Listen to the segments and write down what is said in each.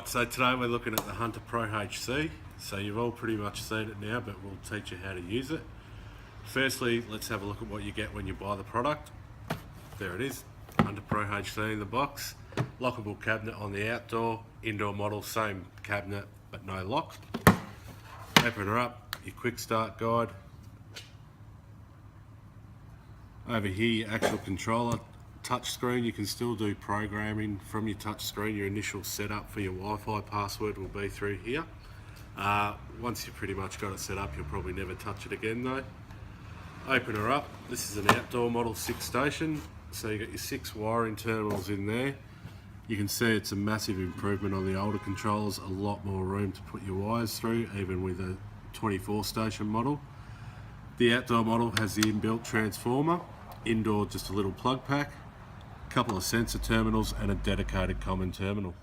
Alright, so today we're looking at the Hunter Pro HC. So you've all pretty much seen it now, but we'll teach you how to use it. Firstly, let's have a look at what you get when you buy the product. There it is, Hunter Pro HC in the box. Lockable cabinet on the outdoor, indoor model, same cabinet but no lock. Open her up, your quick start guide. Over here, your actual controller. Touch screen, you can still do programming from your touch screen. Your initial setup for your Wi-Fi password will be through here. Once you've pretty much got it set up, you'll probably never touch it again though. Open her up. This is an outdoor model 6 station, so you got your 6 wiring terminals in there. You can see it's a massive improvement on the older controllers, a lot more room to put your wires through, even with a 24 station model. The outdoor model has the inbuilt transformer, indoor just a little plug pack, couple of sensor terminals and a dedicated common terminal.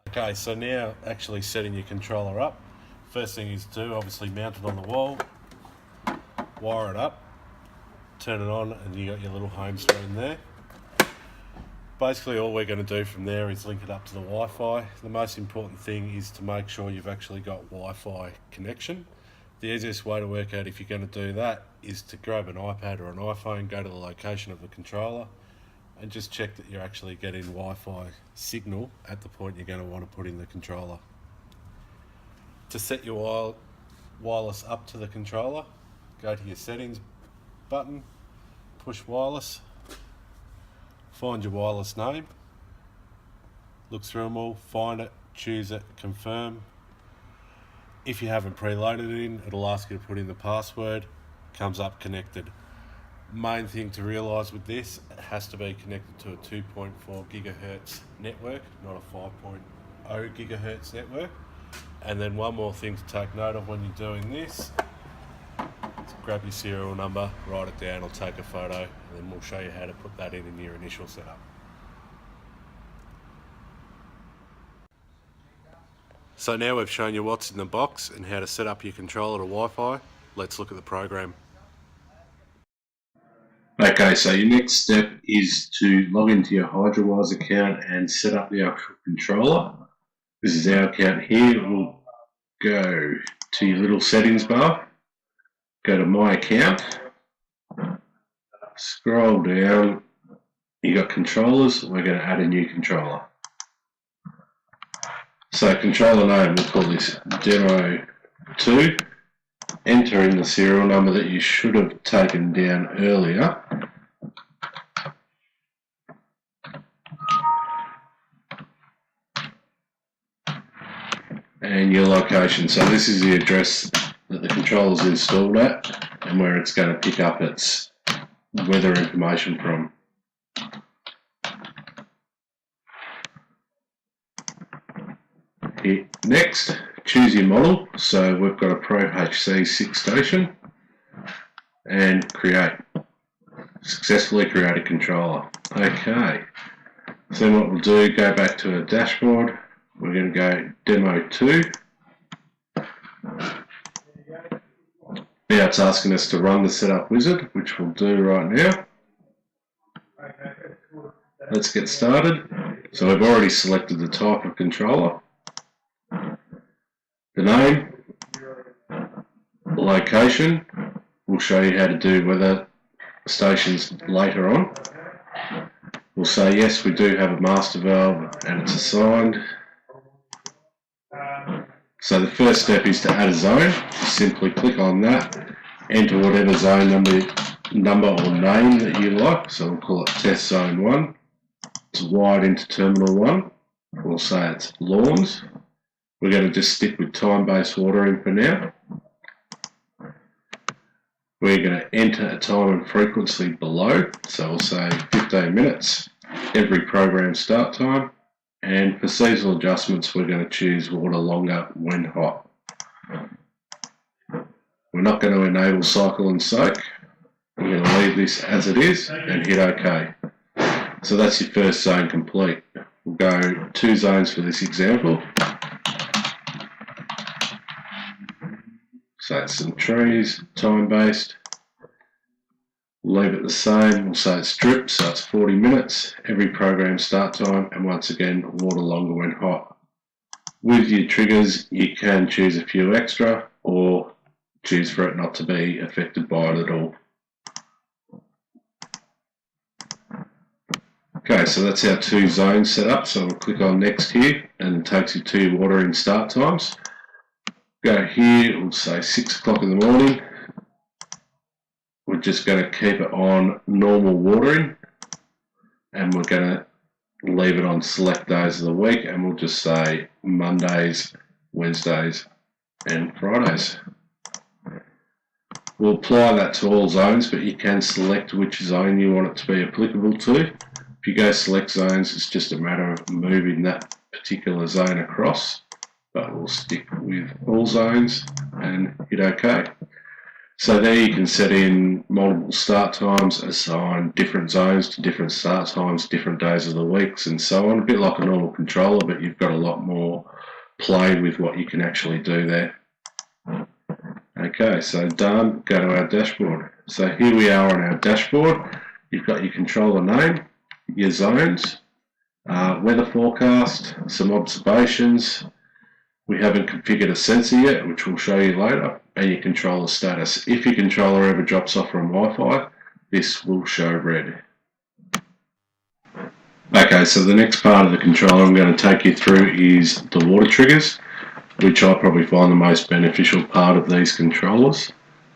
Okay, so now actually setting your controller up. First thing is to obviously mount it on the wall, wire it up, turn it on, and you got your little home screen there. Basically all we're going to do from there is link it up to the Wi-Fi. The most important thing is to make sure you've actually got Wi-Fi connection. The easiest way to work out if you're going to do that is to grab an iPad or an iPhone, go to the location of the controller, and just check that you're actually getting Wi-Fi signal at the point you're going to want to put in the controller. To set your wireless up to the controller, go to your settings button, push wireless, find your wireless name, look through them all, find it, choose it, confirm. If you haven't preloaded it in, it'll ask you to put in the password, comes up connected. Main thing to realise with this, it has to be connected to a 2.4 gigahertz network, not a 5.0 gigahertz network. And then one more thing to take note of when you're doing this, is grab your serial number, write it down or take a photo, and then we'll show you how to put that in your initial setup. So now we've shown you what's in the box and how to set up your controller to Wi-Fi. Let's look at the program. Okay, so your next step is to log into your Hydrawise account and set up the actual controller. This is our account here. We'll go to your little settings bar, go to My Account, scroll down, you got controllers, we're going to add a new controller. So controller name, we'll call this Demo 2. Enter in the serial number that you should have taken down earlier. And your location. So this is the address that the controller is installed at and where it's going to pick up its weather information from. Hit next. Choose your model, so we've got a Pro HC 6 station, and create. Successfully create a controller. Okay, so what we'll do, go back to a dashboard, we're going to go Demo 2. Now it's asking us to run the setup wizard, which we'll do right now. Let's get started. So we've already selected the type of controller. The name, location, we'll show you how to do weather stations later on. We'll say yes, we do have a master valve and it's assigned. So the first step is to add a zone. Simply click on that, enter whatever zone number or name that you like. So we'll call it Test Zone 1. It's wired into Terminal 1. We'll say it's lawns. We're going to just stick with time-based watering for now. We're going to enter a time and frequency below, so we'll say 15 minutes, every program start time, and for seasonal adjustments we're going to choose water longer when hot. We're not going to enable cycle and soak. We're going to leave this as it is and hit OK. So that's your first zone complete. We'll go 2 zones for this example. So it's some trees, time-based. We'll leave it the same. We'll say it's drip, so it's 40 minutes, every program start time, and once again, water longer when hot. With your triggers, you can choose a few extra or choose for it not to be affected by it at all. Okay, so that's our 2 zones set up. So we'll click on next here and it takes you to your watering start times. Go here, we'll say 6 o'clock in the morning. We're just going to keep it on normal watering and we're going to leave it on select days of the week, and we'll just say Mondays, Wednesdays and Fridays. We'll apply that to all zones, but you can select which zone you want it to be applicable to. If you go select zones, it's just a matter of moving that particular zone across, but we'll stick with all zones and hit OK. So there you can set in multiple start times, assign different zones to different start times, different days of the weeks and so on. A bit like a normal controller, but you've got a lot more play with what you can actually do there. Okay, so done, go to our dashboard. So here we are on our dashboard. You've got your controller name, your zones, weather forecast, some observations. We haven't configured a sensor yet, which we'll show you later, and your controller status. If your controller ever drops off from Wi-Fi, this will show red. Okay, so the next part of the controller I'm going to take you through is the water triggers, which I probably find the most beneficial part of these controllers.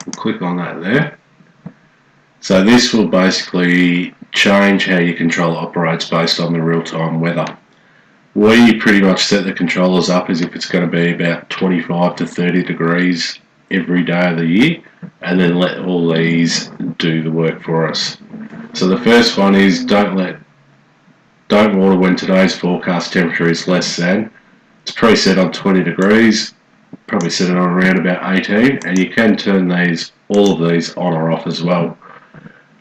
We'll click on that there. So this will basically change how your controller operates based on the real-time weather. We pretty much set the controllers up as if it's going to be about 25 to 30 degrees every day of the year, and then let all these do the work for us. So the first one is don't water when today's forecast temperature is less than. It's preset on 20 degrees, probably set it on around about 18, and you can turn all of these on or off as well.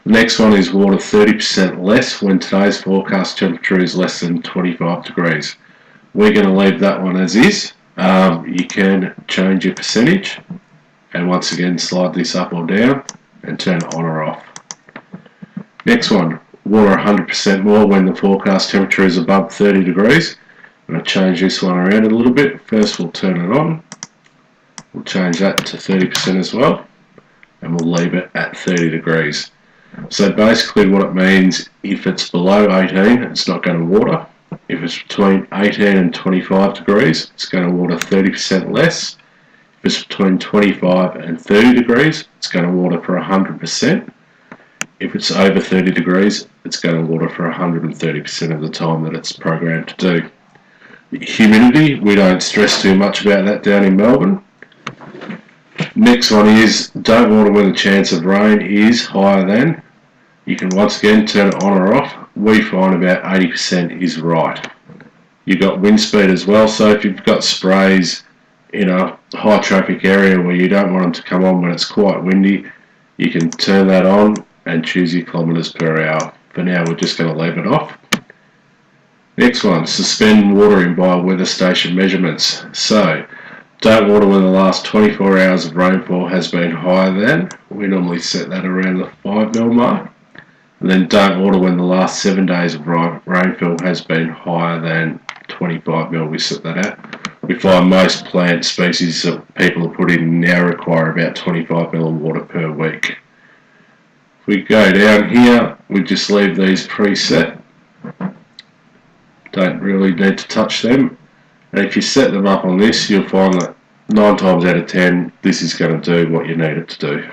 The next one is water 30% less when today's forecast temperature is less than 25 degrees. We're going to leave that one as is. You can change your percentage and once again slide this up or down and turn it on or off. Next one, water 100% more when the forecast temperature is above 30 degrees. I'm going to change this one around a little bit. First we'll turn it on. We'll change that to 30% as well, and we'll leave it at 30 degrees. So basically what it means, if it's below 18, it's not going to water. If it's between 18 and 25 degrees, it's going to water 30% less. If it's between 25 and 30 degrees, it's going to water for 100%. If it's over 30 degrees, it's going to water for 130% of the time that it's programmed to do. Humidity, we don't stress too much about that down in Melbourne. Next one is don't water when the chance of rain is higher than. You can once again turn it on or off. We find about 80% is right. You've got wind speed as well, so if you've got sprays in a high traffic area where you don't want them to come on when it's quite windy, you can turn that on and choose your kilometres per hour. For now we're just going to leave it off. Next one, suspend watering by weather station measurements. So don't water when the last 24 hours of rainfall has been higher than. We normally set that around the 5 mil mark. And then don't water when the last 7 days of rainfall has been higher than 25 mil. We set that at. We find most plant species that people are putting in now require about 25 mil of water per week. If we go down here, we just leave these preset. Don't really need to touch them. And if you set them up on this, you'll find that 9 times out of 10, this is going to do what you need it to do.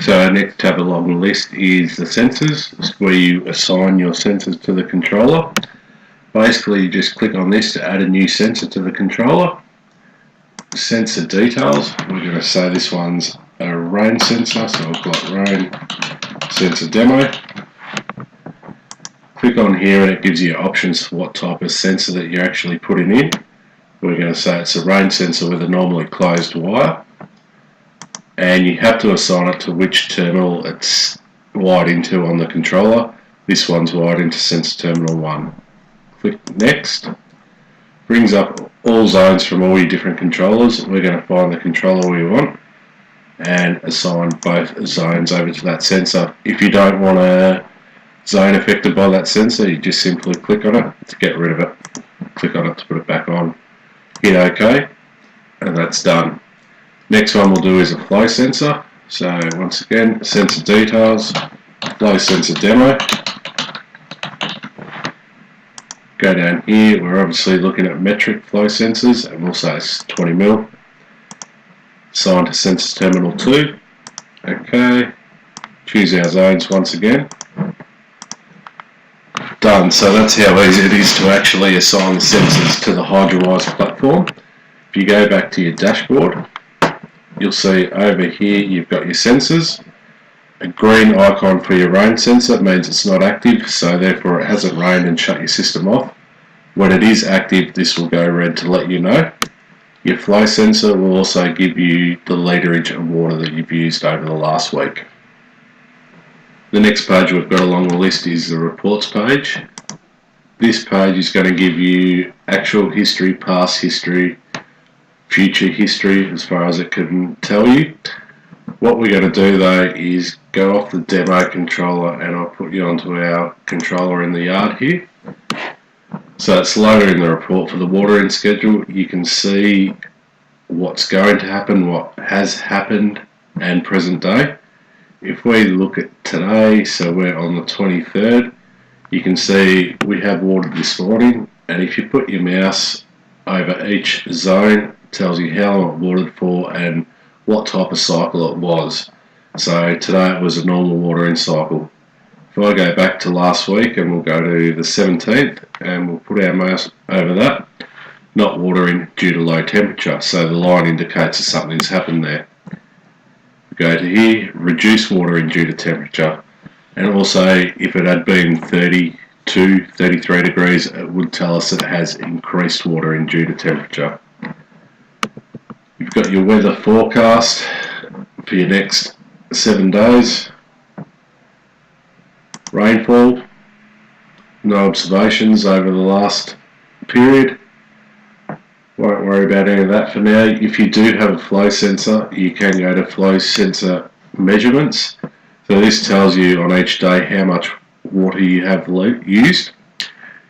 So our next tab along the list is the sensors. This is where you assign your sensors to the controller. Basically, you just click on this to add a new sensor to the controller. Sensor details, we're going to say this one's a rain sensor, so I've got rain sensor demo. Click on here and it gives you options for what type of sensor that you're actually putting in. We're going to say it's a rain sensor with a normally closed wire, and you have to assign it to which terminal it's wired into on the controller. This one's wired into sensor terminal 1. Click next. Brings up all zones from all your different controllers. We're going to find the controller we want and assign both zones over to that sensor. If you don't want a zone affected by that sensor, you just simply click on it to get rid of it. Click on it to put it back on. hit OK, and that's done. Next one we'll do is a flow sensor. So once again, sensor details, flow sensor demo. Go down here, we're obviously looking at metric flow sensors, and we'll say it's 20 mil. Assign to sensor terminal 2. Okay. Choose our zones once again. Done. So that's how easy it is to actually assign sensors to the Hydrawise platform. If you go back to your dashboard, you'll see over here you've got your sensors. A green icon for your rain sensor means it's not active, so therefore it hasn't rained and shut your system off. When it is active, this will go red to let you know. Your flow sensor will also give you the literage of water that you've used over the last week. The next page we've got along the list is the reports page. This page is going to give you actual history, past history, future history as far as it can tell you. What we're going to do though is go off the demo controller, and I'll put you onto our controller in the yard here. So it's loaded in the report for the watering schedule. You can see what's going to happen, what has happened, and present day. If we look at today, so we're on the 23rd, you can see we have watered this morning, and if you put your mouse over each zone, it tells you how long it watered for and what type of cycle it was. So today it was a normal watering cycle. If I go back to last week, and we'll go to the 17th, and we'll put our mouse over that, not watering due to low temperature, so the line indicates that something's happened there. Go to here, reduce watering due to temperature, and also if it had been 32, 33 degrees, it would tell us that it has increased watering due to temperature. You've got your weather forecast for your next 7 days. Rainfall, no observations over the last period. Won't worry about any of that for now. If you do have a flow sensor, you can go to flow sensor measurements. So this tells you on each day how much water you have used.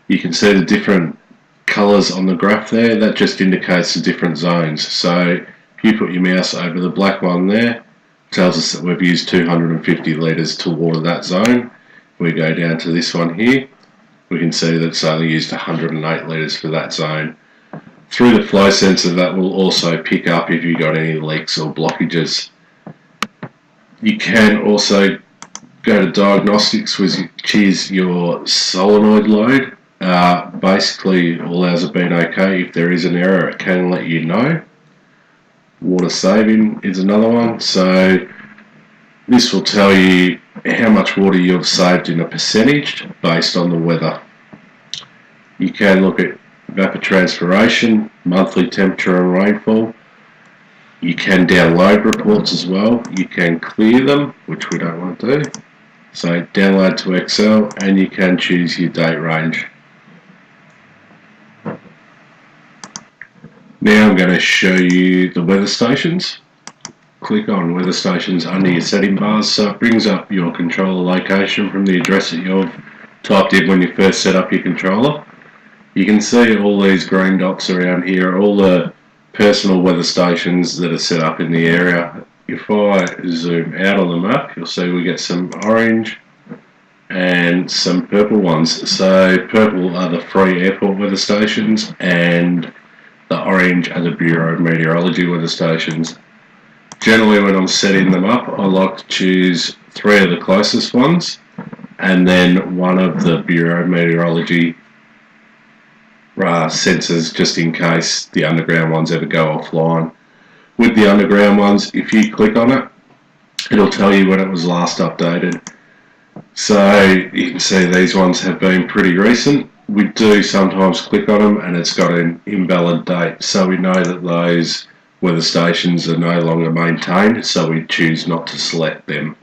You can see the different colours on the graph there. That just indicates the different zones. So if you put your mouse over the black one there, it tells us that we've used 250 litres to water that zone. If we go down to this one here, we can see that it's only used 108 litres for that zone. Through the flow sensor, that will also pick up if you've got any leaks or blockages. You can also go to diagnostics, which is your solenoid load. Basically, all ours have been okay. If there is an error, it can let you know. Water saving is another one. So this will tell you how much water you've saved in a percentage based on the weather. You can look at evapotranspiration, monthly temperature and rainfall. You can download reports as well. You can clear them, which we don't want to do. So download to Excel, and you can choose your date range. Now I'm going to show you the weather stations. Click on weather stations under your setting bars, so it brings up your controller location from the address that you've typed in when you first set up your controller. You can see all these green dots around here, all the personal weather stations that are set up in the area. If I zoom out on the map, you'll see we get some orange and some purple ones. So purple are the free airport weather stations, and the orange are the Bureau of Meteorology weather stations. Generally, when I'm setting them up, I like to choose 3 of the closest ones, and then 1 of the Bureau of Meteorology sensors, just in case the underground ones ever go offline. With the underground ones, if you click on it, it'll tell you when it was last updated. So you can see these ones have been pretty recent. We do sometimes click on them and it's got an invalid date, so we know that those weather stations are no longer maintained, so we choose not to select them.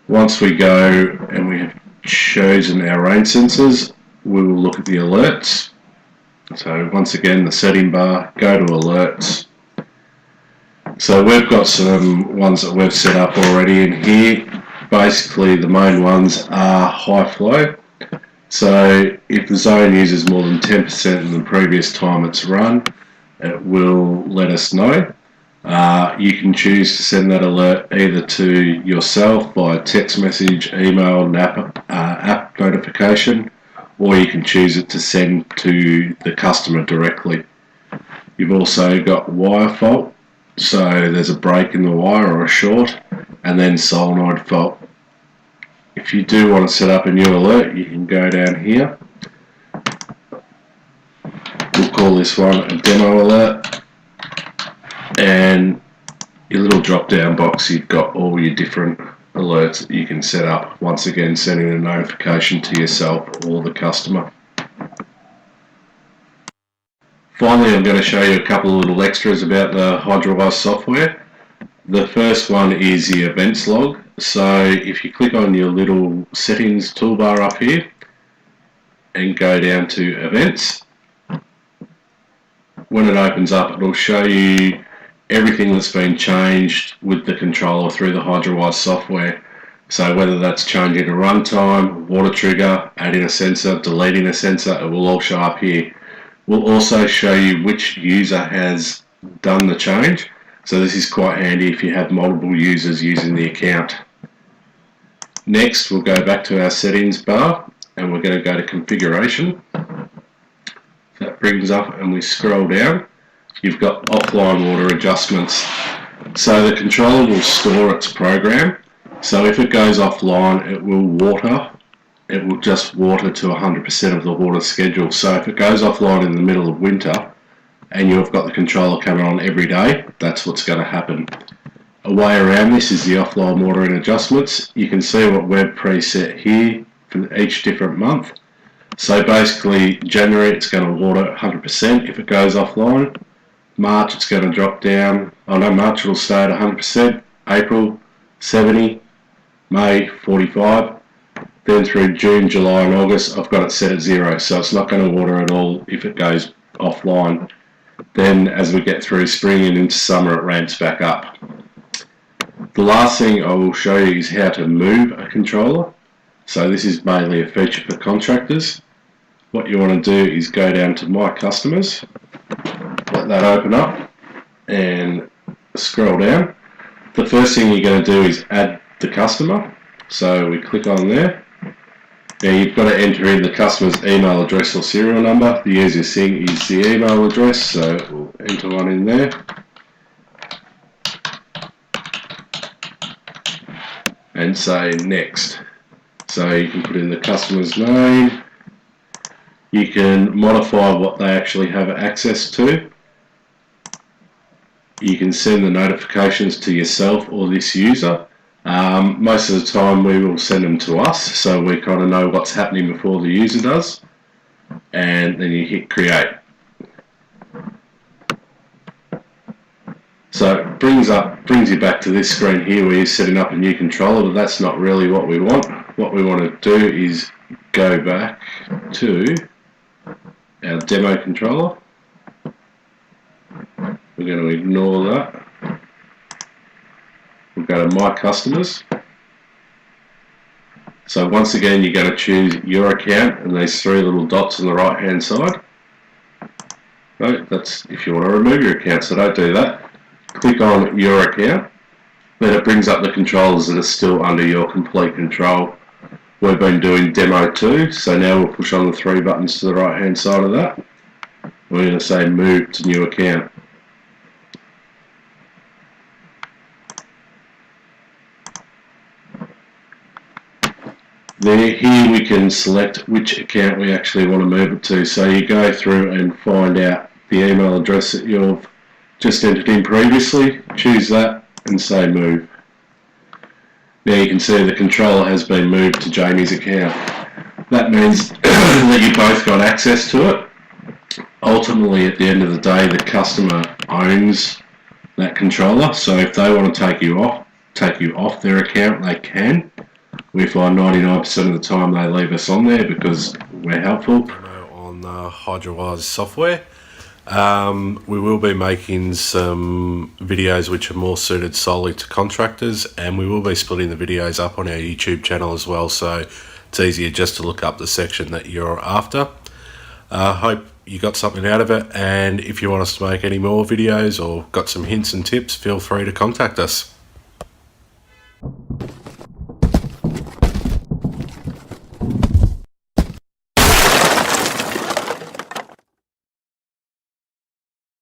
Once we go and we have chosen our rain sensors, we will look at the alerts. So once again, the setting bar, go to alerts. So we've got some ones that we've set up already in here. Basically the main ones are high flow. So if the zone uses more than 10% of the previous time it's run, it will let us know. You can choose to send that alert either to yourself via text message, email, and app notification, or you can choose it to send to the customer directly. You've also got wire fault, so there's a break in the wire or a short, and then solenoid fault. If you do want to set up a new alert, you can go down here. We'll call this one a demo alert, and your little drop down box, you've got all your different alerts that you can set up, once again sending a notification to yourself or the customer. Finally, I'm going to show you a couple of little extras about the Hydrawise software. The first one is the events log. So if you click on your little settings toolbar up here and go down to events, when it opens up, it'll show you everything that's been changed with the controller through the Hydrawise software. So whether that's changing a runtime, water trigger, adding a sensor, deleting a sensor, it will all show up here. We'll also show you which user has done the change. So this is quite handy if you have multiple users using the account. Next, we'll go back to our settings bar and we're going to go to configuration. That brings up and we scroll down. You've got offline water adjustments. So the controller will store its program. So if it goes offline, it will water. It will just water to 100% of the water schedule. So if it goes offline in the middle of winter and you've got the controller coming on every day, that's what's going to happen. A way around this is the offline watering adjustments. You can see what we've preset here for each different month. So basically, January it's going to water 100% if it goes offline. March it's going to drop down. Oh no, March it'll stay at 100%. April 70, May 45. Then through June, July and August I've got it set at 0, so it's not going to water at all if it goes offline. Then as we get through spring and into summer it ramps back up. The last thing I will show you is how to move a controller. So this is mainly a feature for contractors. What you want to do is go down to My Customers, let that open up and scroll down. The first thing you're going to do is add the customer. So we click on there. Now you've got to enter in the customer's email address or serial number. The easiest thing is the email address, so we'll enter one in there. And say next. So you can put in the customer's name. You can modify what they actually have access to. You can send the notifications to yourself or this user. Most of the time we will send them to us, so we kind of know what's happening before the user does. And then you hit create. So it brings you back to this screen here where you're setting up a new controller, but that's not really what we want. What we want to do is go back to our demo controller. We're going to ignore that. We'll go to My Customers. So once again you're going to choose your account and these three little dots on the right hand side. Right, that's if you want to remove your account, so don't do that. Click on your account, then it brings up the controllers that are still under your complete control. We've been doing demo 2, so now we'll push on the 3 buttons to the right hand side of that. We're going to say move to new account. Here we can select which account we actually want to move it to. So you go through and find out the email address that you've just entered in previously, choose that and say move. Now you can see the controller has been moved to Jamie's account. That means that you both got access to it. Ultimately at the end of the day the customer owns that controller, so if they want to take you off their account they can. We find 99% of the time they leave us on there because we're helpful. On the Hydrawise software. We will be making some videos which are more suited solely to contractors, and we will be splitting the videos up on our YouTube channel as well, so it's easier just to look up the section that you're after. Hope you got something out of it, and if you want us to make any more videos or got some hints and tips, feel free to contact us.